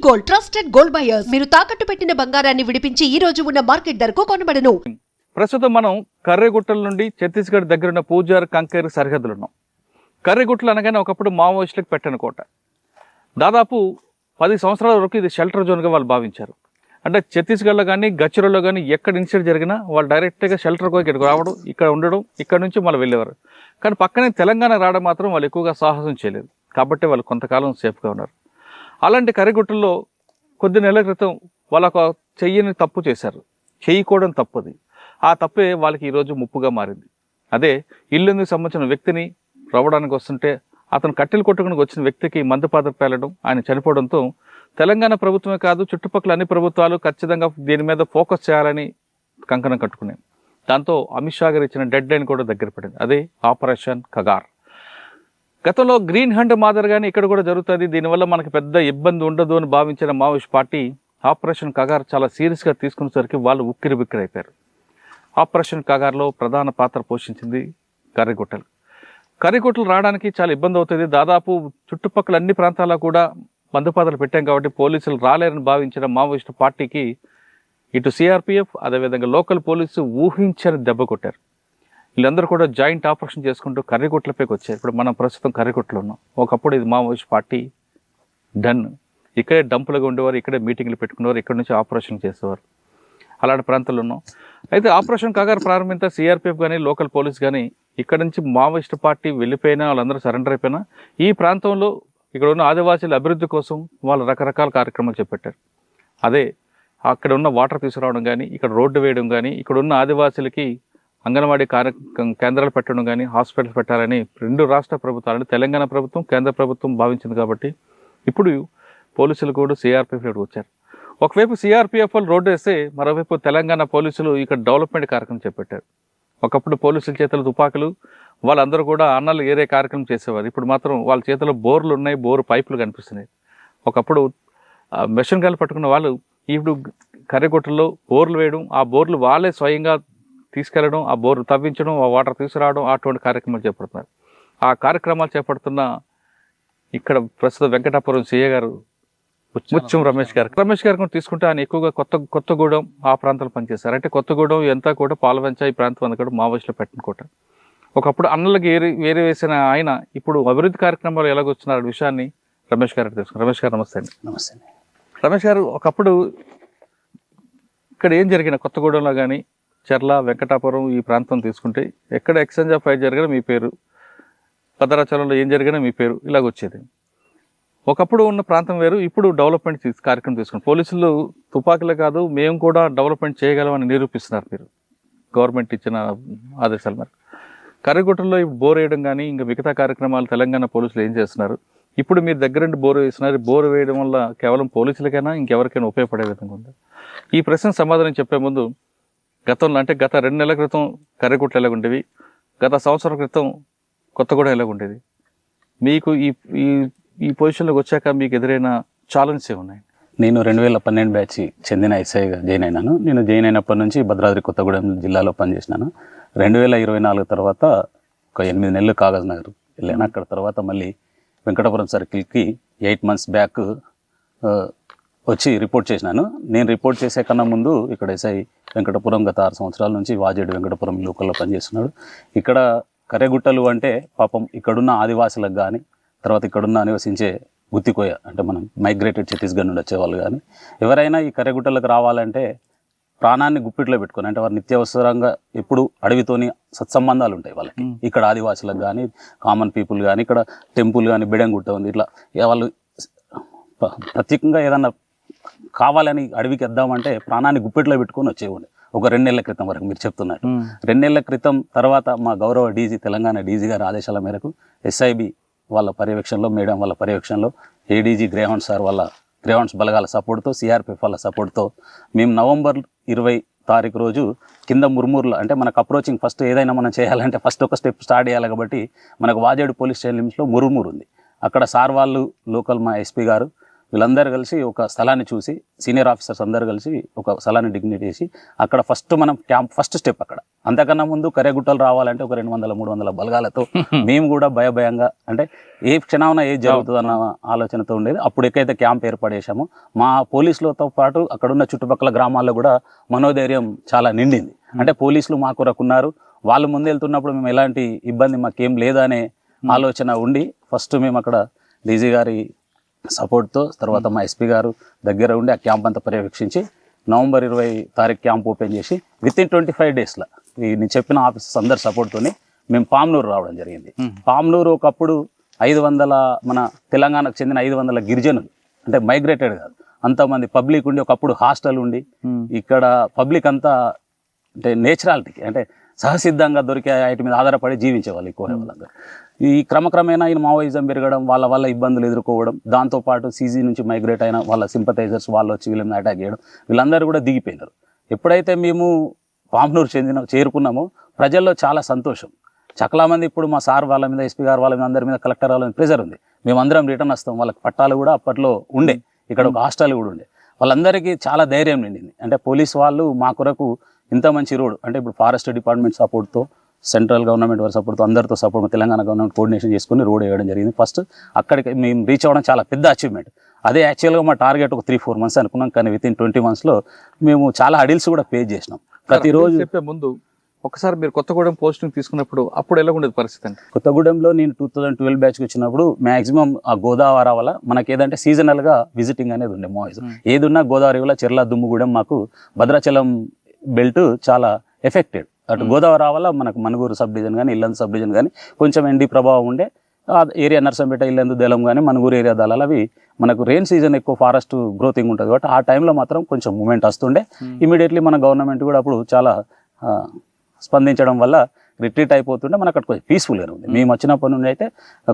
Gold, trusted gold buyers. మీరు తాకట్టు పెట్టిన బంగారాన్ని విడిపించి ఈ రోజు ఉన్న మార్కెట్ ధరకు కొనబడను. ప్రస్తుతం మనం కర్రెగుట్టల నుండి ఛత్తీస్గఢ్ దగ్గరున్న పూజార్ కంకేర్ సరిహద్దులు ఉన్నాం. కర్రెగుట్టలు అనగానే ఒకప్పుడు మావోయిస్టులకు పెట్టిన కోట. దాదాపు 10 సంవత్సరాల వరకు ఇది షెల్టర్ జోన్గా వాళ్ళు భావించారు. అంటే ఛత్తీస్గఢ్లో కానీ గచ్చిరోలో కానీ ఎక్కడ ఇన్సిడెంట్ జరిగినా వాళ్ళు డైరెక్ట్గా షెల్టర్కి ఇక్కడికి రావడం, ఇక్కడ ఉండడం, ఇక్కడ నుంచి మళ్ళీ వెళ్ళేవారు. కానీ పక్కనే తెలంగాణ రావడం మాత్రం వాళ్ళు ఎక్కువగా సాహసం చేయలేదు. కాబట్టి వాళ్ళు కొంతకాలం సేఫ్గా ఉన్నారు. అలాంటి కర్రెగుట్టల్లో కొద్ది నెలల క్రితం వాళ్ళకు చెయ్యని తప్పు చేశారు. చేయకూడని తప్పుది. ఆ తప్పే వాళ్ళకి ఈరోజు ముప్పుగా మారింది. అదే ఇల్లుందుకు సంబంధించిన వ్యక్తిని రవ్వడానికి వస్తుంటే అతను కట్టెలు కొట్టుకుని వచ్చిన వ్యక్తికి మందుపాత్ర పేలడం, ఆయన చనిపోవడంతో తెలంగాణ ప్రభుత్వమే కాదు చుట్టుపక్కల అన్ని ప్రభుత్వాలు ఖచ్చితంగా దీని మీద ఫోకస్ చేయాలని కంకణం కట్టుకున్నాయి. దాంతో అమిత్ షా గారు ఇచ్చిన డెడ్ లైన్ కూడా దగ్గర పడింది. అదే ఆపరేషన్ కగార్. గతంలో గ్రీన్ హంట్ మాదిరిగానే ఇక్కడ కూడా జరుగుతుంది, దీనివల్ల మనకు పెద్ద ఇబ్బంది ఉండదు అని భావించిన మావోయిస్ట్ పార్టీ ఆపరేషన్ కగార్ చాలా సీరియస్గా తీసుకునేసరికి వాళ్ళు ఉక్కిరి బిక్కిరి అయిపోయారు. ఆపరేషన్ కగార్లో ప్రధాన పాత్ర పోషించింది కర్రెగుట్టలు. కర్రెగుట్టలు రావడానికి చాలా ఇబ్బంది అవుతుంది. దాదాపు చుట్టుపక్కల అన్ని ప్రాంతాల్లో కూడా మందుపాత్రలు పెట్టాం కాబట్టి పోలీసులు రాలేరని భావించిన మావోయిస్టు పార్టీకి ఇటు సిఆర్పిఎఫ్ అదేవిధంగా లోకల్ పోలీసు ఊహించని దెబ్బ కొట్టారు. వీళ్ళందరూ కూడా జాయింట్ ఆపరేషన్ చేసుకుంటూ కర్రెగుట్టలపైకి వచ్చారు. ఇప్పుడు మనం ప్రస్తుతం కర్రెగుట్టలో ఉన్నాం. ఒకప్పుడు ఇది మావోయిస్ట్ పార్టీ డన్. ఇక్కడే డంపులుగా ఉండేవారు, ఇక్కడే మీటింగ్లు పెట్టుకునేవారు, ఇక్కడ నుంచి ఆపరేషన్ చేసేవారు. అలాంటి ప్రాంతాల్లో ఉన్నాం. అయితే ఆపరేషన్ కగార్ ప్రారంభించిన సిఆర్పిఎఫ్ కానీ లోకల్ పోలీస్ కానీ ఇక్కడ నుంచి మావోయిస్ట్ పార్టీ వెళ్ళిపోయినా, వాళ్ళందరూ సరెండర్ అయిపోయినా ఈ ప్రాంతంలో ఇక్కడ ఉన్న ఆదివాసీల అభివృద్ధి కోసం వాళ్ళు రకరకాల కార్యక్రమాలు చేపట్టారు. అదే అక్కడ ఉన్న వాటర్ తీసుకురావడం కానీ, ఇక్కడ రోడ్డు వేయడం కానీ, ఇక్కడ ఉన్న ఆదివాసీలకి అంగన్వాడీ కేంద్రాలు పెట్టడం కానీ, హాస్పిటల్స్ పెట్టాలని 2 రాష్ట్ర ప్రభుత్వాలని తెలంగాణ ప్రభుత్వం, కేంద్ర ప్రభుత్వం భావించింది. కాబట్టి ఇప్పుడు పోలీసులు కూడా సిఆర్పిఎఫ్ వచ్చారు. ఒకవైపు సిఆర్పిఎఫ్ వాళ్ళు రోడ్డు వేస్తే మరోవైపు తెలంగాణ పోలీసులు ఇక్కడ డెవలప్మెంట్ కార్యక్రమం చేపట్టారు. ఒకప్పుడు పోలీసుల చేతులు తుపాకులు, వాళ్ళందరూ కూడా అన్నలు ఏరే కార్యక్రమం చేసేవారు. ఇప్పుడు మాత్రం వాళ్ళ చేతిలో బోర్లు ఉన్నాయి, బోరు పైపులు కనిపిస్తున్నాయి. ఒకప్పుడు మెషిన్ గన్లు పట్టుకున్న వాళ్ళు ఇప్పుడు కర్రెగుట్టల్లో బోర్లు వేయడం, ఆ బోర్లు వాళ్ళే స్వయంగా తీసుకెళ్లడం, ఆ బోర్లు తవ్వించడం, ఆ వాటర్ తీసుకురావడం, అటువంటి కార్యక్రమాలు చేపడుతున్నారు. ఆ కార్యక్రమాలు చేపడుతున్న ఇక్కడ ప్రస్తుత వెంకటాపురం సిఏ గారు ముత్యం రమేష్ గారు కూడా తీసుకుంటే ఆయన ఎక్కువగా కొత్తగూడెం ఆ ప్రాంతాలు పనిచేస్తారు. అంటే కొత్తగూడెం ఎంత కూడా పాలవంచ ఈ ప్రాంతం అంతా కూడా మావోయిస్టులు పెట్టిన కోట. ఒకప్పుడు అన్నలకి వేరే వేసిన ఆయన ఇప్పుడు అభివృద్ధి కార్యక్రమాలు ఎలాగొచ్చున్నారు విషయాన్ని రమేష్ గారు తెలుసుకున్నారు. రమేష్ గారు నమస్తే అండి. నమస్తే. రమేష్ గారు, ఒకప్పుడు ఇక్కడ ఏం జరిగిన కొత్తగూడెంలో కానీ చెర్ల వెంకటాపురం ఈ ప్రాంతం తీసుకుంటే ఎక్కడ ఎక్స్చేంజ్ ఆఫ్ ఫైర్ జరిగినా మీ పేరు, భద్రాచలంలో ఏం జరిగినా మీ పేరు ఇలాగొచ్చేది. ఒకప్పుడు ఉన్న ప్రాంతం వేరు, ఇప్పుడు డెవలప్మెంట్ కార్యక్రమం తీసుకుని పోలీసులు తుపాకులే కాదు మేము కూడా డెవలప్మెంట్ చేయగలమని నిరూపిస్తున్నారు. మీరు గవర్నమెంట్ ఇచ్చిన ఆదేశాల మేరకు కర్రెగుట్టల్లో ఇప్పుడు బోర్ వేయడం కానీ ఇంకా మిగతా కార్యక్రమాలు తెలంగాణ పోలీసులు ఏం చేస్తున్నారు? ఇప్పుడు మీరు దగ్గరుండి బోరు వేస్తున్నారు. బోరు వేయడం వల్ల కేవలం పోలీసులకైనా ఇంకెవరికైనా ఉపయోగపడే విధంగా ఉంది? ఈ ప్రశ్న సమాధానం చెప్పే ముందు గతంలో అంటే గత 2 నెలల క్రితం కర్రెగుట్టలు ఎలాగుండేవి, గత సంవత్సరం క్రితం కొత్తగూడెం ఎలాగుండేది, మీకు ఈ పొజిషన్లోకి వచ్చాక మీకు ఎదురైన ఛాలెంజెస్ ఏమున్నాయి? నేను 2012 బ్యాచ్ చెందిన ఎస్ఐగా జాయిన్ అయినాను. నేను జాయిన్ అయినప్పటి నుంచి భద్రాద్రి కొత్తగూడెం జిల్లాలో పనిచేసినాను. 2024 తర్వాత ఒక 8 నెలలు కాగజ్ నగర్ వెళ్ళాను. అక్కడ తర్వాత మళ్ళీ వెంకటాపురం సర్కిల్కి 8 months బ్యాక్ వచ్చి రిపోర్ట్ చేసినాను. నేను రిపోర్ట్ చేసే కన్నా ముందు ఇక్కడ ఎస్ఐ వెంకటపురం గత 6 సంవత్సరాల నుంచి వాజేడు వెంకటపురం లోకల్లో పనిచేస్తున్నాడు. ఇక్కడ కర్రెగుట్టలు అంటే పాపం ఇక్కడున్న ఆదివాసులకు కానీ, తర్వాత ఇక్కడున్న నివసించే గుత్తికోయ అంటే మనం మైగ్రేటెడ్ ఛత్తీస్గఢ్ నుండి వచ్చేవాళ్ళు కానీ ఎవరైనా ఈ కర్రెగుట్టలకు రావాలంటే ప్రాణాన్ని గుప్పిట్లో పెట్టుకొని, అంటే వారు నిత్యావసరంగా ఎప్పుడు అడవితోని సత్సంబంధాలు ఉంటాయి వాళ్ళకి. ఇక్కడ ఆదివాసులకు కానీ, కామన్ పీపుల్ కానీ, ఇక్కడ టెంపుల్ కానీ, బెడంగుట్ట ఉంది, ఇట్లా వాళ్ళు ప్రత్యేకంగా ఏదన్నా కావాలని అడవికి వద్దామంటే ప్రాణాన్ని గుప్పిట్లో పెట్టుకొని వచ్చేవాడు. ఒక 2 నెలల క్రితం వరకు మీరు చెప్తున్నారు. 2 నెలల క్రితం తర్వాత మా గౌరవ డీజీ, తెలంగాణ డీజీ గారి ఆదేశాల మేరకు ఎస్ఐబి వాళ్ళ పర్యవేక్షణలో, మేడం వాళ్ళ పర్యవేక్షణలో, ఏడీజీ గ్రేహౌండ్స్ సార్ వాళ్ళ గ్రేహౌండ్స్ బలగాల సపోర్ట్తో, సిఆర్పిఎఫ్ వాళ్ళ సపోర్ట్తో మేము నవంబర్ 20 రోజు కింద ముర్మూర్లో, అంటే మనకు అప్రోచింగ్ ఫస్ట్ ఏదైనా మనం చేయాలంటే ఫస్ట్ ఒక స్టెప్ స్టార్ట్ చేయాలి కాబట్టి మనకు వాజేడు పోలీస్ స్టేషన్ లిమిట్స్లో ముర్మూర్ ఉంది. అక్కడ సార్ వాళ్ళు లోకల్ మా ఎస్పీ గారు వీళ్ళందరూ కలిసి ఒక స్థలాన్ని చూసి సీనియర్ ఆఫీసర్స్ అందరూ కలిసి ఒక స్థలాన్ని డిగ్నిటీ చేసి అక్కడ ఫస్ట్ మనం క్యాంప్ ఫస్ట్ స్టెప్ అక్కడ. అంతకన్నా ముందు కర్రెగుట్టలు రావాలంటే ఒక 200-300 బలగాలతో మేము కూడా భయంగా అంటే ఏ క్షణాన ఏది జరుగుతుంది అన్న ఆలోచనతో ఉండేది. అప్పుడు ఎక్కడైతే క్యాంప్ ఏర్పడేసామో మా పోలీసులతో పాటు అక్కడున్న చుట్టుపక్కల గ్రామాల్లో కూడా మనోధైర్యం చాలా నిండింది. అంటే పోలీసులు మా కొరకు ఉన్నారు, వాళ్ళు ముందు వెళ్తున్నప్పుడు మేము ఎలాంటి ఇబ్బంది మాకేం లేదనే ఆలోచన ఉండి ఫస్ట్ మేము అక్కడ డీజీ గారి సపోర్ట్తో తర్వాత మా ఎస్పీ గారు దగ్గర ఉండి ఆ క్యాంప్ అంతా పర్యవేక్షించి నవంబర్ 20 తారీఖు క్యాంప్ ఓపెన్ చేసి వితిన్ 25 డేస్లో నేను చెప్పిన ఆఫీసర్స్ అందరి సపోర్ట్తోని మేము పామ్నూరు రావడం జరిగింది. పామ్నూరు ఒకప్పుడు 500 మన తెలంగాణకు చెందిన 500 గిరిజనులు అంటే మైగ్రేటెడ్ కాదు, అంతమంది పబ్లిక్ ఉండి ఒకప్పుడు హాస్టల్ ఉండి ఇక్కడ పబ్లిక్ అంతా అంటే నేచురాలిటీకి అంటే సహసిద్ధంగా దొరికే వాటి మీద ఆధారపడి జీవించేవాళ్ళు ఎక్కువ వాళ్ళందరూ. ఈ క్రమక్రమేణా ఈ మావోయిజం పెరగడం వాళ్ళ వల్ల ఇబ్బందులు ఎదుర్కోవడం, దాంతోపాటు సీజీ నుంచి మైగ్రేట్ అయిన వాళ్ళ సింపథైజర్స్ వాళ్ళు వచ్చి వీళ్ళని అటాక్ చేయడం, వీళ్ళందరూ కూడా దిగిపోయినారు. ఎప్పుడైతే మేము పామ్నూరు చేరుకున్నామో ప్రజల్లో చాలా సంతోషం. చాలా మంది ఇప్పుడు మా సార్ వాళ్ళ మీద, ఎస్పీ గారు వాళ్ళ మీద, అందరి మీద, కలెక్టర్ వాళ్ళ మీద ప్రెజర్ ఉంది, మేమందరం రిటర్న్ వస్తాం. వాళ్ళకి పట్టాలు కూడా అప్పట్లో ఉండే, ఇక్కడ ఒక హాస్టల్ కూడా ఉండే. వాళ్ళందరికీ చాలా ధైర్యం నిండింది. అంటే పోలీస్ వాళ్ళు మా కొరకు ఇంత మంచి రోడ్ అంటే ఇప్పుడు ఫారెస్ట్ డిపార్ట్మెంట్ సపోర్ట్తో, సెంట్రల్ గవర్నమెంట్ వారి సపోర్ట్తో, అందరితో సపోర్ట్, తెలంగాణ గవర్నమెంట్ కోఆర్డినేషన్ చేసుకుని రోడ్ వేయడం జరిగింది. ఫస్ట్ అక్కడికి మేము రీచ్ అవ్వడం చాలా పెద్ద అచీవ్మెంట్. అదే యాక్చువల్గా మా టార్గెట్ ఒక 3-4 months అనుకున్నాం, కానీ వితిన్ 20 monthsలో మేము చాలా హడిల్స్ కూడా పే చేసినాం. ప్రతిరోజు చెప్పే ముందు ఒకసారి మీరు కొత్తగూడెం పోస్టింగ్ తీసుకున్నప్పుడు అప్పుడు ఎలా ఉండేది పరిస్థితి అంటే? కొత్తగూడెంలో నేను 2012 బ్యాచ్కి వచ్చినప్పుడు మ్యాక్సిమం ఆ గోదావరి వల్ల మనకి ఏదంటే సీజనల్గా విజిటింగ్ అనేది ఉండే మావోయిజం. ఏది ఉన్నా గోదావరి వల్ల చెర్ల, దుమ్ముగూడెం, మాకు భద్రాచలం బెల్ట్ చాలా ఎఫెక్టెడ్. అటు గోదావరి వల్ల మనకు మనుగూరు సబ్ డివిజన్ కానీ, ఇల్లందు సబ్ డివిజన్ కానీ కొంచెం ఎండి ప్రభావం ఉండే ఏరియా, నర్సంపేట, ఇల్లందు, దళం కానీ, మనుగూరు ఏరియా దళాలు అవి మనకు రెయిన్ సీజన్ ఎక్కువ ఫారెస్ట్ గ్రోతింగ్ ఉంటుంది కాబట్టి ఆ టైంలో మాత్రం కొంచెం మూమెంట్ వస్తుండే. ఇమీడియట్లీ మన గవర్నమెంట్ కూడా అప్పుడు చాలా స్పందించడం వల్ల రిట్రీట్ అయిపోతుండే. మనకు అక్కడ కొంచెం పీస్ఫుల్గానే ఉంది. మేము వచ్చినప్పటి నుండి అయితే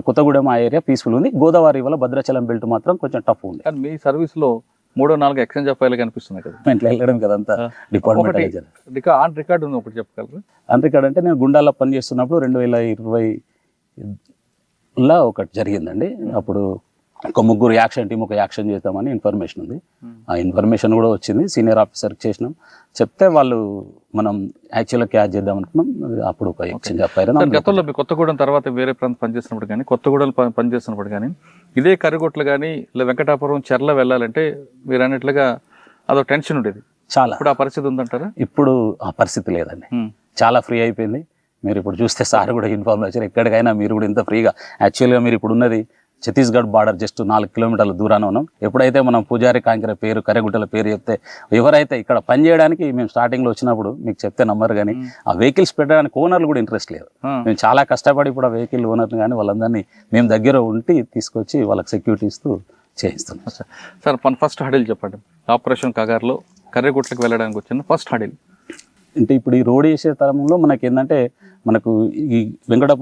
కొత్తగూడెం ఆ ఏరియా పీస్ఫుల్ ఉంది. గోదావరి వల్ల భద్రాచలం బెల్ట్ మాత్రం కొంచెం టఫ్ ఉంది. కానీ మీ సర్వీస్లో 3-4 ఎక్స్చేంజ్ ఆఫ్ ఫైల్ కనిపిస్తున్నాయి కదా, ఇట్లా వెళ్ళడం కదా అంతా డిపార్ట్మెంట్ ఆన్ రికార్డ్ ఉంది, ఒకటి చెప్పగలరు? ఆన్ రికార్డ్ అంటే నేను గుండాల్లో పనిచేస్తున్నప్పుడు 2020లో ఒకటి జరిగిందండి. అప్పుడు ఒక 3 యాక్షన్ టీం ఒక యాక్షన్ చేద్దామని ఇన్ఫర్మేషన్ ఉంది. ఆ ఇన్ఫర్మేషన్ కూడా వచ్చింది, సీనియర్ ఆఫీసర్కి చేసినాం. చెప్తే వాళ్ళు మనం యాక్చువల్గా క్యాచ్ చేద్దాం అనుకున్నాం. అప్పుడు ఒక ఎక్స్చేంజ్ ఆఫ్ ఫైర్. గతంలో మీ కొత్తగూడెం తర్వాత వేరే ప్రాంతం పనిచేస్తున్నప్పుడు కానీ, కొత్తగూడెం పనిచేస్తున్నప్పుడు కానీ, ఇదే కర్రిగుట్టలు కానీ ఇలా వెంకటాపురం, చెర్ల వెళ్ళాలంటే మీరు అన్నట్లుగా అదో టెన్షన్ ఉండేది చాలా. ఇప్పుడు ఆ పరిస్థితి ఉందంటారా? ఇప్పుడు ఆ పరిస్థితి లేదండి, చాలా ఫ్రీ అయిపోయింది. మీరు ఇప్పుడు చూస్తే సార్ కూడా ఇన్ఫర్మేషన్ ఎక్కడికైనా మీరు కూడా ఇంత ఫ్రీగా. యాక్చువల్గా మీరు ఇప్పుడు ఉన్నది ఛత్తీస్గఢ్ బార్డర్ జస్ట్ 4 కిలోమీటర్ల దూరాన ఉన్నాం. ఎప్పుడైతే మనం పూజారి కాంకిర పేరు, కర్రెగుట్టల పేరు చెప్తే ఎవరైతే ఇక్కడ పని చేయడానికి మేము స్టార్టింగ్లో వచ్చినప్పుడు మీకు చెప్తే నమ్మరు, కానీ ఆ వెహికల్స్ పెట్టడానికి ఓనర్లు కూడా ఇంట్రెస్ట్ లేదు. మేము చాలా కష్టపడి ఇప్పుడు ఆ వెహికల్ ఓనర్ని కానీ వాళ్ళందరినీ మేము దగ్గర ఉండి తీసుకొచ్చి వాళ్ళకి సెక్యూరిటీ ఇస్తూ చేయిస్తున్నాం. సార్ ఫస్ట్ హడిల్ చెప్పండి. ఆపరేషన్ కగార్లో కర్రెగుట్టలకు వెళ్ళడానికి వచ్చిన ఫస్ట్ హడిల్ అంటే ఇప్పుడు ఈ రోడ్ వేసే తరంలో మనకి ఏంటంటే మనకు ఈ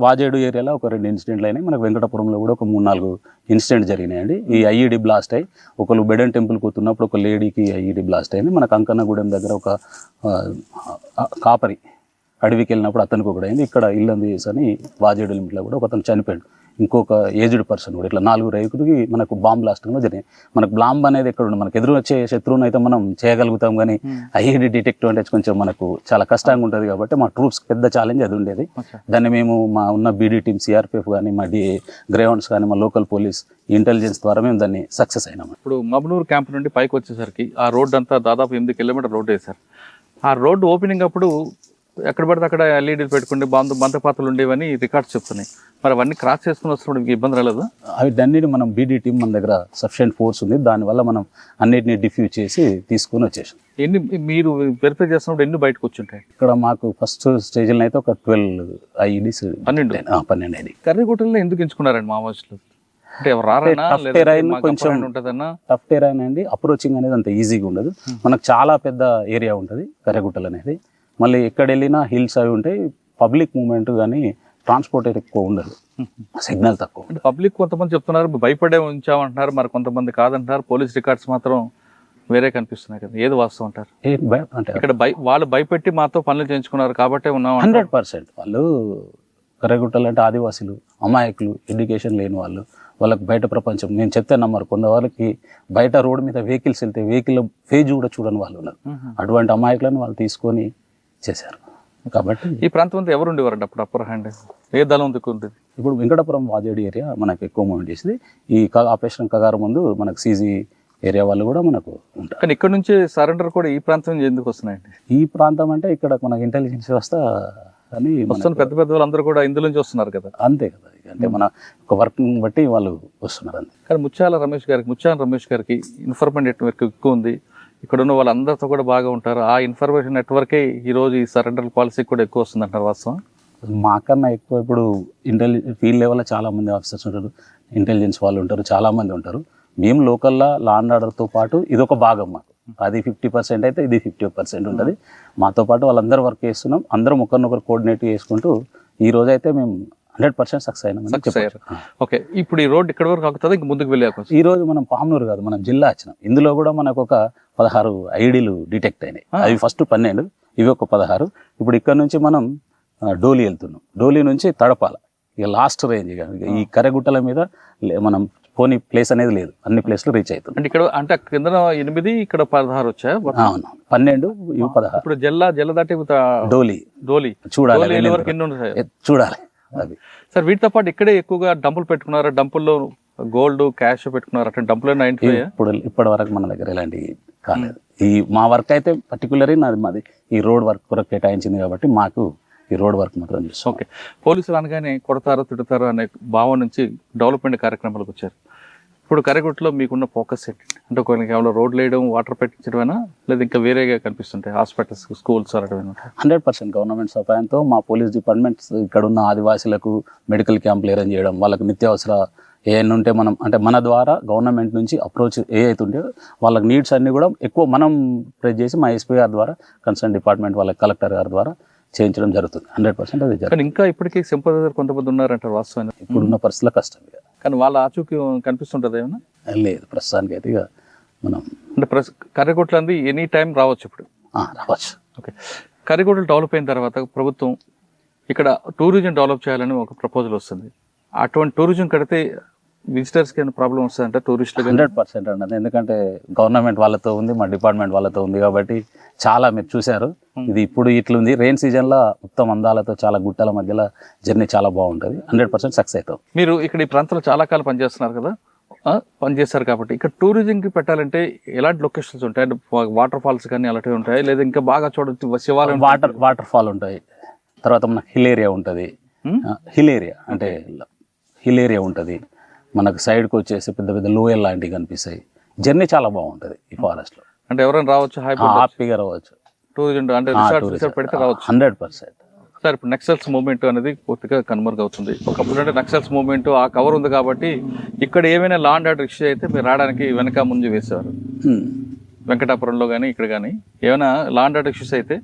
వాజేడు ఏరియాలో ఒక 2 ఇన్సిడెంట్లు అయినాయి. మనకు వెంకటాపురంలో కూడా ఒక 3-4 ఇన్సిడెంట్ జరిగినాయండి. ఈ ఐఈడి బ్లాస్ట్ అయ్యి ఒకళ్ళు బెడన్ టెంపుల్ కూతున్నప్పుడు ఒక లేడీకి ఐఈడి బ్లాస్ట్ అయింది. మనకు అంకన్నగూడెం దగ్గర ఒక కాపరి అడవికి వెళ్ళినప్పుడు అతనికి ఒకటి అయింది. ఇక్కడ ఇల్లందు అని వాజేడు లిమిట్లో కూడా ఒక అతను చనిపోయాడు. ఇంకొక ఏజ్డ్ పర్సన్ కూడా ఇట్లా 4 రైతులకి మనకు బాంబ్ బ్లాస్ట్ కూడా జరిగింది. మనకు బాంబ్ అనేది ఎక్కడ ఉంది, మనకు ఎదురు వచ్చే శత్రువుని అయితే మనం చేయగలుగుతాం, కానీ ఐఈడి డిటెక్టివ్ అంటే కొంచెం మనకు చాలా కష్టంగా ఉంటుంది. కాబట్టి మా ట్రూప్స్ పెద్ద ఛాలెంజ్ అది ఉండేది. దాన్ని మేము మా ఉన్న బీడీ టీమ్, సిఆర్పిఎఫ్ కానీ, మా గ్రేహౌండ్స్ కానీ, మా లోకల్ పోలీస్ ఇంటెలిజెన్స్ ద్వారా మేము దాన్ని సక్సెస్ అయినాం. ఇప్పుడు మబ్నూర్ క్యాంప్ నుండి పైకి వచ్చేసరికి ఆ రోడ్ అంతా దాదాపు 8 కిలోమీటర్ రోడ్ వేశారు. ఆ రోడ్డు ఓపెనింగ్ అప్పుడు ఎక్కడ పడితే అక్కడ ఎల్ఈడీలు పెట్టుకుంటే బంధపాతలు ఉండేవని రికార్డ్స్ చెప్తున్నాయి. మరి అవన్నీ క్రాస్ చేసుకుని వస్తున్నప్పుడు మీకు ఇబ్బంది రాలేదు? అన్నిటిని మనం బీడీ టీం మన దగ్గర సఫిషియెంట్ ఫోర్స్ ఉంది, దానివల్ల మనం అన్నిటిని డిఫ్యూజ్ చేసి తీసుకొని వచ్చేసాం. ఎన్ని మీరు వెరిఫై చేస్తున్నప్పుడు ఎన్ని బయటకు వచ్చుంటాయి? ఇక్కడ మాకు ఫస్ట్ స్టేజ్లో అయితే ఒక 12 ఐఈడీస్, 12 ఐడి. కర్రెగుట్టలో ఎందుకు ఎంచుకున్నారండి మావోయిస్టులు? అంటే టఫ్ టెరైన్ కొంచెం టఫ్ టెరైన్ అండి. అప్రోచింగ్ అనేది అంత ఈజీగా ఉండదు. మనకు చాలా పెద్ద ఏరియా ఉంటుంది కర్రెగుట్టలు అనేది. మళ్ళీ ఎక్కడ వెళ్ళినా హిల్స్ అవి ఉంటాయి. పబ్లిక్ మూవ్మెంట్ కానీ ట్రాన్స్పోర్ట్ ఎక్కువ ఉండదు, సిగ్నల్ తక్కువ. అంటే పబ్లిక్ కొంతమంది చెప్తున్నారు భయపడే ఉంచామంటున్నారు, మరి కొంతమంది కాదంటున్నారు. పోలీస్ రికార్డ్స్ మాత్రం వేరే కనిపిస్తున్నాయి కదా, ఏది వాస్తవం అంటారు? అంటే ఇక్కడ వాళ్ళు భయపెట్టి మాతో పనులు చేయించుకున్నారు కాబట్టి ఉన్నాం. 100% వాళ్ళు కర్రగుట్టలు అంటే ఆదివాసులు, అమాయకులు, ఎడ్యుకేషన్ లేని వాళ్ళు, వాళ్ళకి బయట ప్రపంచం నేను చెప్తే నమ్మరు. కొంతవరకు బయట రోడ్డు మీద వెహికల్స్ వెళ్తే వెహికల్ ఫేజ్ కూడా చూడని వాళ్ళు ఉన్నారు. అటువంటి అమాయకులను వాళ్ళు తీసుకొని చేశారు. కాబట్టి ఈ ప్రాంతం అంతా ఎవరు ఉండేవారండి అప్పుడు అప్పర్ హ్యాండ్? ఏ దళం ఉండేది? ఇప్పుడు వెంకటాపురం వాజేడి ఏరియా మనకు ఎక్కువ మూమెంట్ చేసింది. ఈ ఆపరేషన్ కగారు ముందు మనకు సీజీ ఏరియా వాళ్ళు కూడా మనకు ఉంటారు. కానీ ఇక్కడ నుంచి సరెండర్ కూడా ఈ ప్రాంతం నుంచి ఎందుకు వస్తున్నాయండి? ఈ ప్రాంతం అంటే ఇక్కడ మనకు ఇంటెలిజెన్స్ వ్యవస్థ అని వస్తున్న పెద్ద పెద్ద వాళ్ళందరూ కూడా ఇందులో నుంచి వస్తున్నారు కదా. అంతే కదా, అంటే మన ఒక వర్క్ బట్టి వాళ్ళు వస్తున్నారు అంతే. కానీ ముత్యాల రమేష్ గారికి ఇన్ఫర్మేషన్ నెట్వర్క్ ఎక్కువ ఉంది. ఇక్కడ ఉన్న వాళ్ళందరితో కూడా బాగా ఉంటారు. ఆ ఇన్ఫర్మేషన్ నెట్వర్కే ఈరోజు ఈ సరెండర్ పాలసీ కూడా ఎక్కువ వస్తుంది అంటారు. వాస్తవం మాకన్నా ఎక్కువ ఇప్పుడు ఫీల్డ్ లెవెల్లో చాలా మంది ఆఫీసర్స్ ఉంటారు, ఇంటెలిజెన్స్ వాళ్ళు ఉంటారు, చాలా మంది ఉంటారు. మేము లోకల్లో లా అండ్ ఆర్డర్తో పాటు ఇదొక భాగం మాకు. అది 50% అయితే ఇది 50% ఉంటుంది. మాతో పాటు వాళ్ళందరూ వర్క్ చేస్తున్నాం. అందరం ఒకరినొకరు కోఆర్డినేట్ చేసుకుంటూ ఈ రోజు అయితే మేము 100% సక్సెస్ అయినాం. ఓకే, ఇప్పుడు ఈ రోడ్ ఇక్కడ వరకు ఆగుతుంది, ఇంక ముందుకు వెళ్ళే ఈ రోజు మనం పామునూరు కాదు, మనం జిల్లా వచ్చినాం. ఇందులో కూడా మనకు ఒక 16 ఐడీలు డిటెక్ట్ అయినాయి. అవి ఫస్ట్ 12, ఇవి ఒక 16. ఇప్పుడు ఇక్కడ నుంచి మనం డోలీ వెళ్తున్నాం. డోలీ నుంచి తడపాల, ఇక లాస్ట్ రేంజ్. ఈ కర్రగుట్టల మీద మనం పోనీ ప్లేస్ అనేది లేదు, అన్ని ప్లేస్లు రీచ్ అవుతుంది. అంటే ఇక్కడ అంటే కింద 8, ఇక్కడ 16 వచ్చాయి. అవును, 12, ఇవి 16. ఇప్పుడు జల్ల దాటి డోలీ చూడాలి, చూడాలి అది. సార్ వీటితో పాటు ఇక్కడే ఎక్కువగా డంపులు పెట్టుకున్నారు. డంపుల్లో గోల్డ్ క్యాష్ పెట్టుకున్నారు. అంటే డంపులు ఇప్పటి వరకు మన దగ్గర ఎలాంటివి కాలేదు. ఈ మా వర్క్ అయితే పర్టికులర్లీ మాది ఈ రోడ్ వర్క్ కొరకు కేటాయించింది కాబట్టి మాకు ఈ రోడ్ వర్క్ మాత్రం చూస్తాం. ఓకే, పోలీసులు అనగానే కొడతారో తిడతారో అనే భావం నుంచి డెవలప్మెంట్ కార్యక్రమాలకు వచ్చారు. ఇప్పుడు కర్రగుట్టలో మీకున్న ఫోకస్ ఏంటి? అంటే కొన్ని కేవలం రోడ్లు వేయడం, వాటర్ పెట్టించడమేనా, లేదా ఇంకా వేరేగా కనిపిస్తుంటాయి హాస్పిటల్స్, స్కూల్స్ అడగడం? 100% గవర్నమెంట్ సహాయంతో మా పోలీస్ డిపార్ట్మెంట్స్ ఇక్కడ ఉన్న ఆదివాసులకు మెడికల్ క్యాంపులు అరేంజ్ చేయడం, వాళ్ళకి నిత్యావసర ఏమైనా ఉంటే మనం అంటే మన ద్వారా గవర్నమెంట్ నుంచి అప్రోచ్ ఏ అవుతుంటే వాళ్ళకి నీడ్స్ అన్నీ కూడా ఎక్కువ మనం ప్రెస్ చేసి మా ఎస్పీ గారి ద్వారా కన్సర్న్ డిపార్ట్మెంట్ వాళ్ళ కలెక్టర్ గారి ద్వారా చేయించడం జరుగుతుంది. 100% అది జరుగుతుంది. ఇంకా ఇప్పటికీ సింపథైజర్ కొంతమంది ఉన్నారంటారు. వాస్తవం ఇప్పుడున్న పరిస్థితుల్లో కష్టం. కానీ వాళ్ళ ఆచూకీ కనిపిస్తుంటుంది ఏమన్నా? లేదు ప్రస్తుతానికి అయితే. ఇక మనం అంటే కర్రగుట్టలు అంది ఎనీ టైం రావచ్చు ఇప్పుడు? రావచ్చు. ఓకే, కర్రగుట్టలు డెవలప్ అయిన తర్వాత ప్రభుత్వం ఇక్కడ టూరిజం డెవలప్ చేయాలని ఒక ప్రపోజల్ వస్తుంది. అటువంటి టూరిజం కడితే విజిటర్స్కి ఏమైనా ప్రాబ్లం వస్తుందంటే టూరిస్టులు? 100% అన్నది. ఎందుకంటే గవర్నమెంట్ వాళ్ళతో ఉంది, మా డిపార్ట్మెంట్ వాళ్ళతో ఉంది కాబట్టి చాలా మీరు చూశారు. ఇది ఇప్పుడు ఇట్లుంది, రెయిన్ సీజన్లో మొత్తం అందాలతో చాలా గుట్టల మధ్యలో జర్నీ చాలా బాగుంటుంది. 100% సక్సెస్ అవుతాం. మీరు ఇక్కడ ఈ ప్రాంతంలో చాలా కాలం పనిచేస్తున్నారు కదా, పనిచేస్తారు కాబట్టి ఇక్కడ టూరిజంకి పెట్టాలంటే ఎలాంటి లొకేషన్స్ ఉంటాయి? వాటర్ ఫాల్స్ కానీ అలాంటివి ఉంటాయి, లేదా ఇంకా బాగా చూడొచ్చు శివాలయం? వాటర్ ఫాల్ ఉంటాయి. తర్వాత మనకు హిల్ ఏరియా ఉంటుంది. హిల్ ఏరియా ఉంటుంది. మనకు సైడ్కి వచ్చేసి పెద్ద పెద్ద లోయల్ లాంటివి కనిపిస్తాయి. జర్నీ చాలా బాగుంటుంది ఈ ఫారెస్ట్లో. అంటే ఎవరైనా రావచ్చు, హ్యాపీగా రావచ్చు. టూరిజం అంటే రిసార్ట్ పెడితే రావచ్చు. 100%. సార్ ఇప్పుడు నక్సల్స్ మూవ్మెంట్ అనేది పూర్తిగా కనుమరుగవుతుంది. ఒకప్పుడు అంటే నక్సల్స్ మూవ్మెంట్ ఆ కవర్ ఉంది కాబట్టి ఇక్కడ ఏమైనా లా అండ్ ఆర్డర్ ఇష్యూ అయితే మీరు రావడానికి వెనక ముందు వేసేవారు. వెంకటాపురంలో కానీ ఇక్కడ కానీ ఏమైనా లా అండ్ ఆర్డర్ ఇష్యూస్ అయితే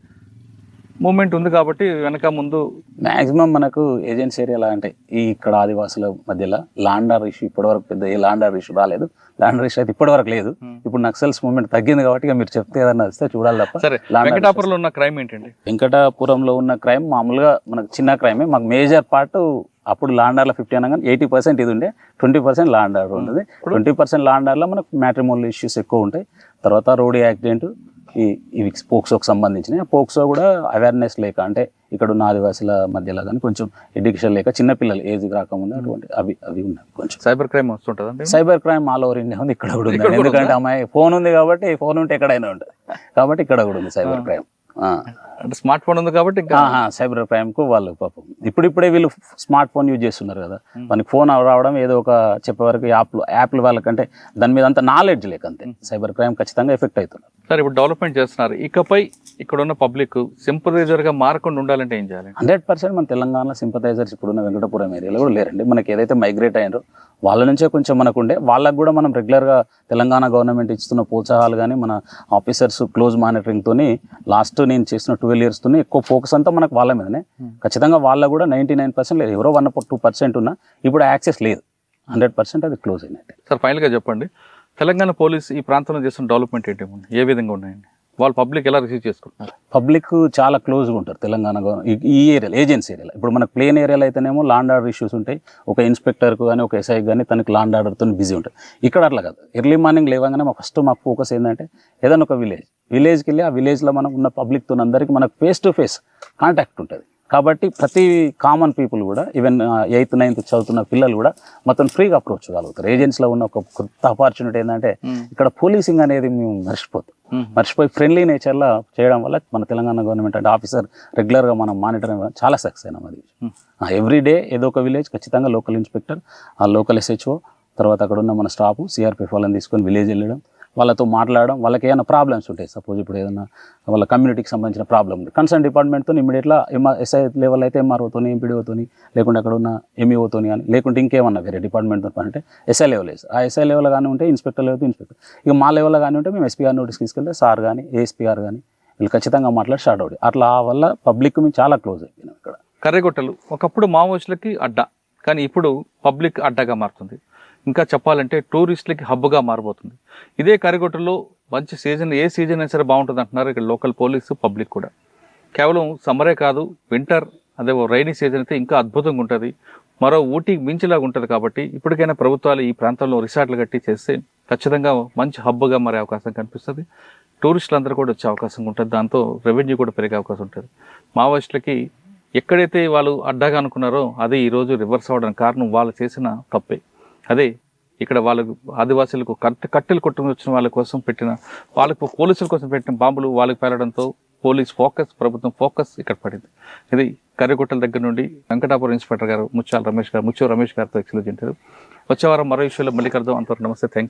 మూమెంట్ ఉంది కాబట్టి వెనక ముందు మ్యాక్సిమం మనకు ఏజెన్సీ ఏరియాలో అంటే ఈ ఇక్కడ ఆదివాసుల మధ్యలో లాండర్ ఇష్యూ ఇప్పటివరకు పెద్ద ఏ లాండర్ ఇష్యూ రాలేదు. లాండర్ ఇష్యూ అయితే ఇప్పటివరకు లేదు. ఇప్పుడు నక్సల్స్ మూవ్మెంట్ తగ్గింది కాబట్టి మీరు చెప్తే ఏదన్నా వస్తే చూడాలి తప్ప. సరే, వెంకటాపురంలో ఉన్న క్రైమ్ ఏంటండి? వెంకటాపురంలో ఉన్న క్రైమ్ మామూలుగా మనకు చిన్న క్రైమే. మాకు మేజర్ పార్ట్ అప్పుడు లాండర్లో 50 అనగానే 80% ఇది ఉండే, 20% లాండర్ ఉంటుంది. 20% లాండర్లో మనకు మ్యాట్రిమోనల్ ఇష్యూస్ ఎక్కువ ఉంటాయి. తర్వాత రోడ్ యాక్సిడెంట్, ఇవి పోక్సోకి సంబంధించినవి. పోక్సో కూడా అవేర్నెస్ లేక అంటే ఇక్కడ ఉన్న ఆదివాసుల మధ్యలో కానీ కొంచెం ఎడ్యుకేషన్ లేక చిన్నపిల్లలు ఏజ్ రాకముందు అటువంటి అవి ఉన్నాయి. కొంచెం సైబర్ క్రైమ్ వస్తుంటుంది. Cyber crime all over India ఉంది, ఇక్కడ కూడా ఉంది. ఎందుకంటే అమ్మాయి ఫోన్ ఉంది కాబట్టి, ఫోన్ ఉంటే ఎక్కడైనా ఉంటుంది కాబట్టి ఇక్కడ కూడా ఉంది సైబర్ క్రైమ్. అంటే స్మార్ట్ ఫోన్ ఉంది కాబట్టి సైబర్ క్రైమ్ కు వాళ్ళు పాపం ఇప్పుడిప్పుడే వీళ్ళు స్మార్ట్ ఫోన్ యూజ్ చేస్తున్నారు కదా. మనకి ఫోన్ రావడం ఏదో ఒక చెప్పే వరకు యాప్లు వాళ్ళకంటే దాని మీద అంత నాలెడ్జ్ లేకంతే సైబర్ క్రైమ్ ఖచ్చితంగా ఎఫెక్ట్ అవుతున్నారు. సార్ ఇప్పుడు డెవలప్మెంట్ చేస్తున్నారు, ఇకపై ఇక్కడ ఉన్న పబ్లిక్ సింపథైజర్ గా మారకుండా ఉండాలంటే ఏం చేయాలి? 100% మన తెలంగాణలో సింపథైజర్స్ ఇప్పుడున్న వెంకటపురం ఏరియాలో కూడా లేరండి. మనకి ఏదైతే మైగ్రేట్ అయ్యారో వాళ్ళ నుంచే కొంచెం మనకుండే, వాళ్ళకు కూడా మనం రెగ్యులర్గా తెలంగాణ గవర్నమెంట్ ఇస్తున్న ప్రోత్సాహాలు కానీ మన ఆఫీసర్స్ క్లోజ్ మానిటరింగ్తో లాస్ట్ నేను చేసిన 12 years ఎక్కువ ఫోకస్ అంతా మనకు వాళ్ళ మీదనే. ఖచ్చితంగా వాళ్ళ కూడా 99% లేదు, ఎవరో 1-2% ఉన్నా ఇప్పుడు యాక్సెస్ లేదు. 100% అది క్లోజ్ అయినట్టు. సార్ ఫైనల్గా చెప్పండి, తెలంగాణ పోలీస్ ఈ ప్రాంతంలో చేస్తున్న డెవలప్మెంట్ ఏంటి, ఏ విధంగా ఉన్నాయండి? వాళ్ళు పబ్లిక్ ఎలా రిసీవ్ చేసుకుంటున్నారు? పబ్లిక్ చాలా క్లోజ్గా ఉంటారు తెలంగాణ ఈ ఏరియాలో, ఏజెన్సీ ఏరియాలో. ఇప్పుడు మనకు ప్లేన్ ఏరియాలో అయితేనేమో లాండ్ ఆర్డర్ ఇష్యూస్ ఉంటాయి, ఒక ఇన్స్పెక్టర్కు కానీ ఒక ఎస్ఐకి కానీ తనకి లాండ్ ఆర్డర్తో బిజీ ఉంటుంది. ఇక్కడ అట్లా కాదు. ఎర్లీ మార్నింగ్ లేవగానే మాకు ఫోకస్ ఏంటంటే ఏదైనా ఒక విలేజ్కి వెళ్ళి ఆ విలేజ్లో మనకు ఉన్న పబ్లిక్తో అందరికీ మనకు ఫేస్ టు ఫేస్ కాంటాక్ట్ ఉంటుంది. కాబట్టి ప్రతి కామన్ పీపుల్ కూడా ఈవెన్ 8th 9th చదువుతున్న పిల్లలు కూడా మొత్తం ఫ్రీగా అప్రోచ్ కాగలుగుతారు. ఏజెన్సీలో ఉన్న ఒక కొత్త ఆపర్చునిటీ ఏంటంటే ఇక్కడ పోలీసింగ్ అనేది మేము మర్చిపోయి ఫ్రెండ్లీ నేచర్లో చేయడం వల్ల మన తెలంగాణ గవర్నమెంట్ అంటే ఆఫీసర్ రెగ్యులర్గా మనం మానిటరింగ్ చాలా సక్సెస్ అయినాం. అది ఎవ్రీడే ఏదో ఒక విలేజ్ ఖచ్చితంగా లోకల్ ఇన్స్పెక్టర్, ఆ లోకల్ SHO, తర్వాత అక్కడ ఉన్న మన స్టాఫ్ CRPF వాళ్ళని తీసుకొని విలేజ్ వెళ్ళడం, వాళ్ళతో మాట్లాడడం, వాళ్ళకి ఏమైనా ప్రాబ్లమ్స్ ఉంటాయి. సపోజ్ ఇప్పుడు ఏదైనా వాళ్ళ కమ్యూనిటీకి సంబంధించిన ప్రాబ్లమ్ ఉంది, కన్సర్న్ డిపార్ట్మెంట్తో ఇమీడియట్గా SI లెవెల్ అయితే MROతోని, MPDOతోని, లేకుంటే అక్కడ ఉన్న MEOతోని కానీ, లేకుంటే ఇంకేమన్నా వేరే డిపార్ట్మెంట్తో పని అంటే SI లెవెల్ వేసి ఆ SI లెవెల్ కానీ ఉంటే ఇన్స్పెక్టర్ లెవెల్ ఇన్స్పెక్టర్, ఇక మా లెవెల్లో కానీ ఉంటే మేము SP గారి నోటీస్కి తీసుకెళ్తే సార్ కానీ ASP గారు కానీ వీళ్ళు ఖచ్చితంగా మాట్లాడి స్టార్ట్ అవుతాయి. అట్లా వల్ల పబ్లిక్ మేము చాలా క్లోజ్ అయిపోయినాం. ఇక్కడ కర్రెగుట్టలు ఒకప్పుడు మావోయిస్టులకి అడ్డా, కానీ ఇప్పుడు పబ్లిక్ అడ్డాగా మారుతుంది. ఇంకా చెప్పాలంటే టూరిస్టులకి హబ్గా మారబోతుంది. ఇదే కర్రెగుట్టలో మంచి సీజన్, ఏ సీజన్ అయినా సరే బాగుంటుంది అంటున్నారు ఇక్కడ లోకల్ పోలీసు, పబ్లిక్ కూడా. కేవలం సమ్మరే కాదు, వింటర్, అదే రైనీ సీజన్ అయితే ఇంకా అద్భుతంగా ఉంటుంది, మరో ఊటీకి మించిలాగా ఉంటుంది. కాబట్టి ఇప్పటికైనా ప్రభుత్వాలు ఈ ప్రాంతంలో రిసార్ట్లు కట్టి చేస్తే ఖచ్చితంగా మంచి హబ్గా మారే అవకాశం కనిపిస్తుంది. టూరిస్టులందరూ కూడా వచ్చే అవకాశం ఉంటుంది, దాంతో రెవెన్యూ కూడా పెరిగే అవకాశం ఉంటుంది. మావోయిస్టులకి ఎక్కడైతే వాళ్ళు అడ్డాగా అనుకున్నారో అదే ఈరోజు రివర్స్ అవ్వడానికి కారణం వాళ్ళు చేసిన తప్పే. అదే ఇక్కడ వాళ్ళకు ఆదివాసీలకు కట్టెలు కొట్టుకుని వచ్చిన వాళ్ళ కోసం పెట్టిన, వాళ్ళకు పోలీసుల కోసం పెట్టిన బాంబులు వాళ్ళకి పేలడంతో పోలీస్ ఫోకస్, ప్రభుత్వం ఫోకస్ ఇక్కడ పడింది. ఇది కర్రెగుట్టల దగ్గర నుండి వెంకటాపురం ఇన్స్పెక్టర్ గారు ముత్యాల రమేష్ గారితో ఎక్స్క్లూజివ్ ఇంటర్వ్యూ. వచ్చే వారం మరో విషయంలో మళ్ళీ కలుద్దాం. అంతవరకు నమస్తే, థ్యాంక్ యూ.